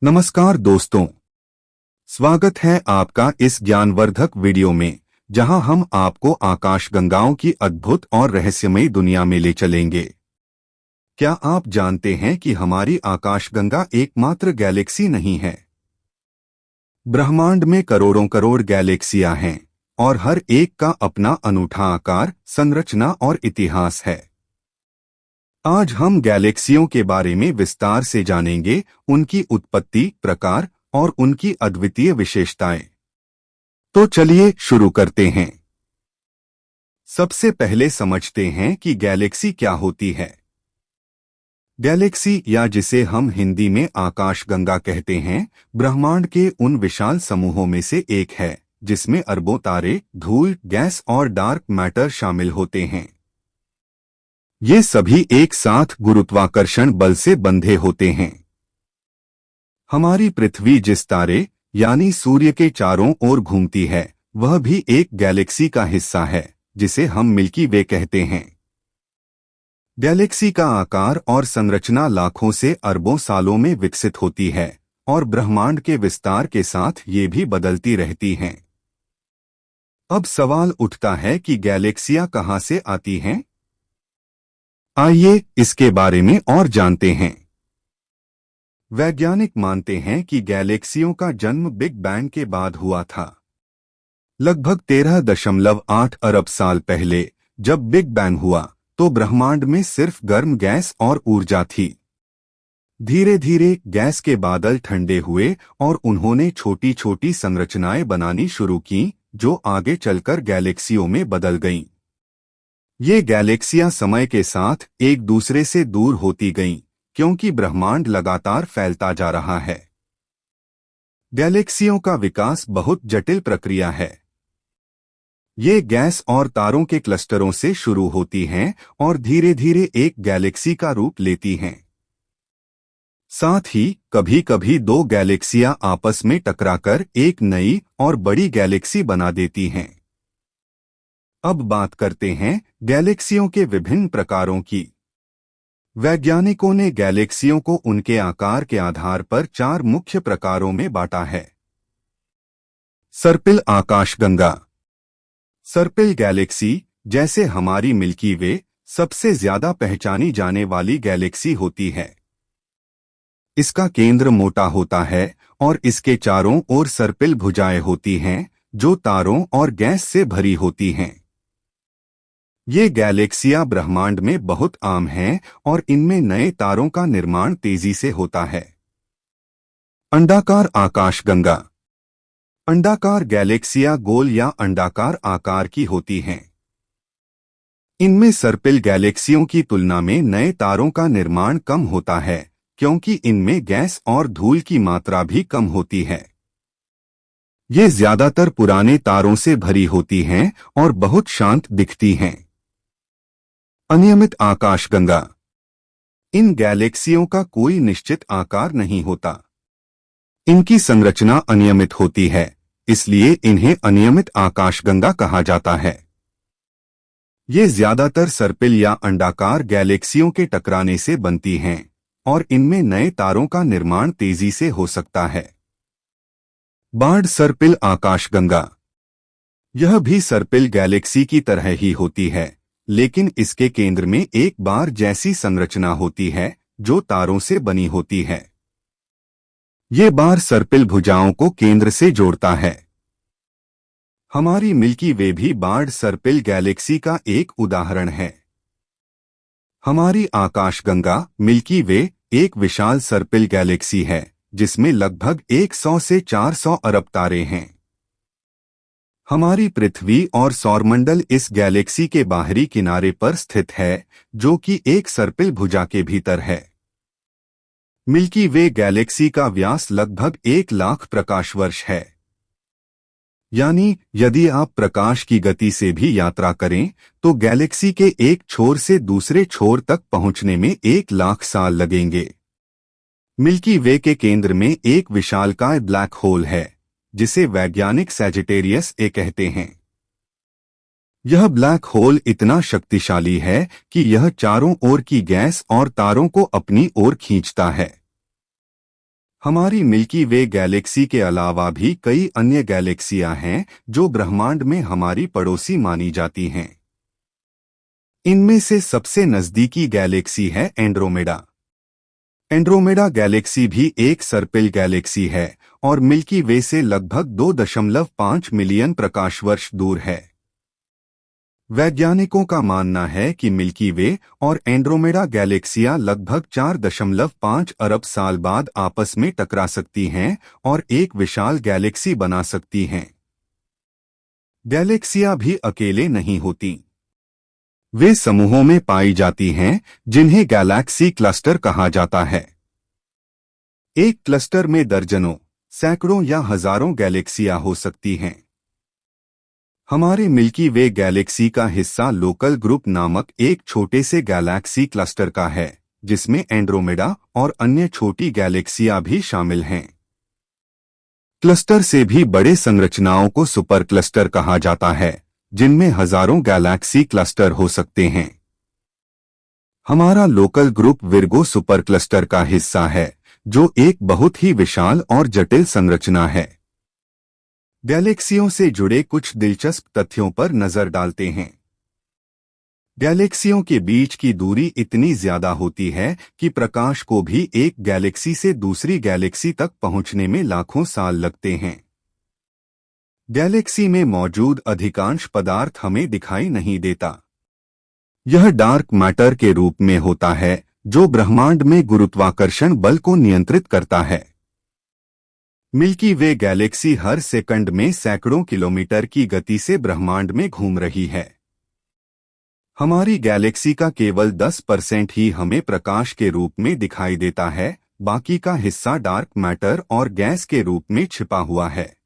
नमस्कार दोस्तों, स्वागत है आपका इस ज्ञानवर्धक वीडियो में, जहां हम आपको आकाशगंगाओं की अद्भुत और रहस्यमयी दुनिया में ले चलेंगे। क्या आप जानते हैं कि हमारी आकाशगंगा एकमात्र गैलेक्सी नहीं है? ब्रह्मांड में करोड़ों करोड़ गैलेक्सियां हैं और हर एक का अपना अनूठा आकार, संरचना और इतिहास है। आज हम गैलेक्सियों के बारे में विस्तार से जानेंगे, उनकी उत्पत्ति, प्रकार और उनकी अद्वितीय विशेषताएं। तो चलिए शुरू करते हैं। सबसे पहले समझते हैं कि गैलेक्सी क्या होती है। गैलेक्सी, या जिसे हम हिंदी में आकाशगंगा कहते हैं, ब्रह्मांड के उन विशाल समूहों में से एक है जिसमें अरबों तारे, धूल, गैस और डार्क मैटर शामिल होते हैं। ये सभी एक साथ गुरुत्वाकर्षण बल से बंधे होते हैं। हमारी पृथ्वी जिस तारे यानी सूर्य के चारों ओर घूमती है, वह भी एक गैलेक्सी का हिस्सा है जिसे हम मिल्की वे कहते हैं। गैलेक्सी का आकार और संरचना लाखों से अरबों सालों में विकसित होती है और ब्रह्मांड के विस्तार के साथ ये भी बदलती रहती हैं। अब सवाल उठता है कि गैलेक्सियां कहां से आती हैं? आइए इसके बारे में और जानते हैं। वैज्ञानिक मानते हैं कि गैलेक्सियों का जन्म बिग बैंग के बाद हुआ था। लगभग 13.8 अरब साल पहले जब बिग बैंग हुआ तो ब्रह्मांड में सिर्फ गर्म गैस और ऊर्जा थी। धीरे धीरे गैस के बादल ठंडे हुए और उन्होंने छोटी छोटी संरचनाएं बनानी शुरू की, जो आगे चलकर गैलेक्सियों में बदल गईं। ये गैलेक्सियां समय के साथ एक दूसरे से दूर होती गईं, क्योंकि ब्रह्मांड लगातार फैलता जा रहा है। गैलेक्सियों का विकास बहुत जटिल प्रक्रिया है। ये गैस और तारों के क्लस्टरों से शुरू होती हैं और धीरे धीरे एक गैलेक्सी का रूप लेती हैं। साथ ही कभी कभी दो गैलेक्सियां आपस में टकराकर एक नई और बड़ी गैलेक्सी बना देती हैं। अब बात करते हैं गैलेक्सियों के विभिन्न प्रकारों की। वैज्ञानिकों ने गैलेक्सियों को उनके आकार के आधार पर 4 मुख्य प्रकारों में बांटा है। सर्पिल आकाशगंगा। सर्पिल गैलेक्सी, जैसे हमारी मिल्की वे, सबसे ज्यादा पहचानी जाने वाली गैलेक्सी होती है। इसका केंद्र मोटा होता है और इसके चारों ओर सर्पिल भुजाएं होती हैं, जो तारों और गैस से भरी होती हैं। ये गैलेक्सियां ब्रह्मांड में बहुत आम हैं और इनमें नए तारों का निर्माण तेजी से होता है। अंडाकार आकाशगंगा। अंडाकार गैलेक्सियां गोल या अंडाकार आकार की होती हैं। इनमें सर्पिल गैलेक्सियों की तुलना में नए तारों का निर्माण कम होता है, क्योंकि इनमें गैस और धूल की मात्रा भी कम होती है। ये ज्यादातर पुराने तारों से भरी होती हैं और बहुत शांत दिखती हैं। अनियमित आकाशगंगा। इन गैलेक्सियों का कोई निश्चित आकार नहीं होता। इनकी संरचना अनियमित होती है, इसलिए इन्हें अनियमित आकाशगंगा कहा जाता है। ये ज्यादातर सर्पिल या अंडाकार गैलेक्सियों के टकराने से बनती हैं और इनमें नए तारों का निर्माण तेजी से हो सकता है। बार्ड सर्पिल आकाशगंगा। यह भी सर्पिल गैलेक्सी की तरह ही होती है, लेकिन इसके केंद्र में एक बार जैसी संरचना होती है जो तारों से बनी होती है। ये बार सर्पिल भुजाओं को केंद्र से जोड़ता है। हमारी मिल्की वे भी बार्ड सर्पिल गैलेक्सी का एक उदाहरण है। हमारी आकाशगंगा मिल्की वे एक विशाल सर्पिल गैलेक्सी है जिसमें लगभग 100 से 400 अरब तारे हैं। हमारी पृथ्वी और सौरमंडल इस गैलेक्सी के बाहरी किनारे पर स्थित है, जो कि एक सर्पिल भुजा के भीतर है। मिल्की वे गैलेक्सी का व्यास लगभग 1 लाख प्रकाश वर्ष है। यानी यदि आप प्रकाश की गति से भी यात्रा करें तो गैलेक्सी के एक छोर से दूसरे छोर तक पहुंचने में 1 लाख साल लगेंगे। मिल्की वे के केंद्र में एक विशालकाय ब्लैक होल है, जिसे वैज्ञानिक सैजिटेरियस ए कहते हैं। यह ब्लैक होल इतना शक्तिशाली है कि यह चारों ओर की गैस और तारों को अपनी ओर खींचता है। हमारी मिल्की वे गैलेक्सी के अलावा भी कई अन्य गैलेक्सियां हैं जो ब्रह्मांड में हमारी पड़ोसी मानी जाती हैं। इनमें से सबसे नजदीकी गैलेक्सी है एंड्रोमेडा। एंड्रोमेडा गैलेक्सी भी एक सर्पिल गैलेक्सी है और मिल्की वे से लगभग 2.5 मिलियन प्रकाश वर्ष दूर है। वैज्ञानिकों का मानना है कि मिल्की वे और एंड्रोमेडा गैलेक्सियां लगभग 4.5 अरब साल बाद आपस में टकरा सकती हैं और एक विशाल गैलेक्सी बना सकती हैं। गैलेक्सियां भी अकेले नहीं होती। वे समूहों में पाई जाती हैं जिन्हें गैलेक्सी क्लस्टर कहा जाता है। एक क्लस्टर में दर्जनों, सैकड़ों या हजारों गैलेक्सियां हो सकती हैं। हमारे मिल्की वे गैलेक्सी का हिस्सा लोकल ग्रुप नामक एक छोटे से गैलेक्सी क्लस्टर का है, जिसमें एंड्रोमेडा और अन्य छोटी गैलेक्सियां भी शामिल हैं। क्लस्टर से भी बड़े संरचनाओं को सुपर क्लस्टर कहा जाता है, जिनमें हजारों गैलेक्सी क्लस्टर हो सकते हैं। हमारा local group Virgo super cluster का हिस्सा है, जो एक बहुत ही विशाल और जटिल संरचना है। गैलेक्सियों से जुड़े कुछ दिलचस्प तथ्यों पर नजर डालते हैं। गैलेक्सियों के बीच की दूरी इतनी ज्यादा होती है कि प्रकाश को भी एक गैलेक्सी से दूसरी गैलेक्सी तक पहुंचने में लाखों साल लगते हैं। गैलेक्सी में मौजूद अधिकांश पदार्थ हमें दिखाई नहीं देता। यह डार्क मैटर के रूप में होता है, जो ब्रह्मांड में गुरुत्वाकर्षण बल को नियंत्रित करता है। मिल्की वे गैलेक्सी हर सेकंड में सैकड़ों किलोमीटर की गति से ब्रह्मांड में घूम रही है। हमारी गैलेक्सी का केवल 10% ही हमें प्रकाश के रूप में दिखाई देता है, बाकी का हिस्सा डार्क मैटर और गैस के रूप में छिपा हुआ है।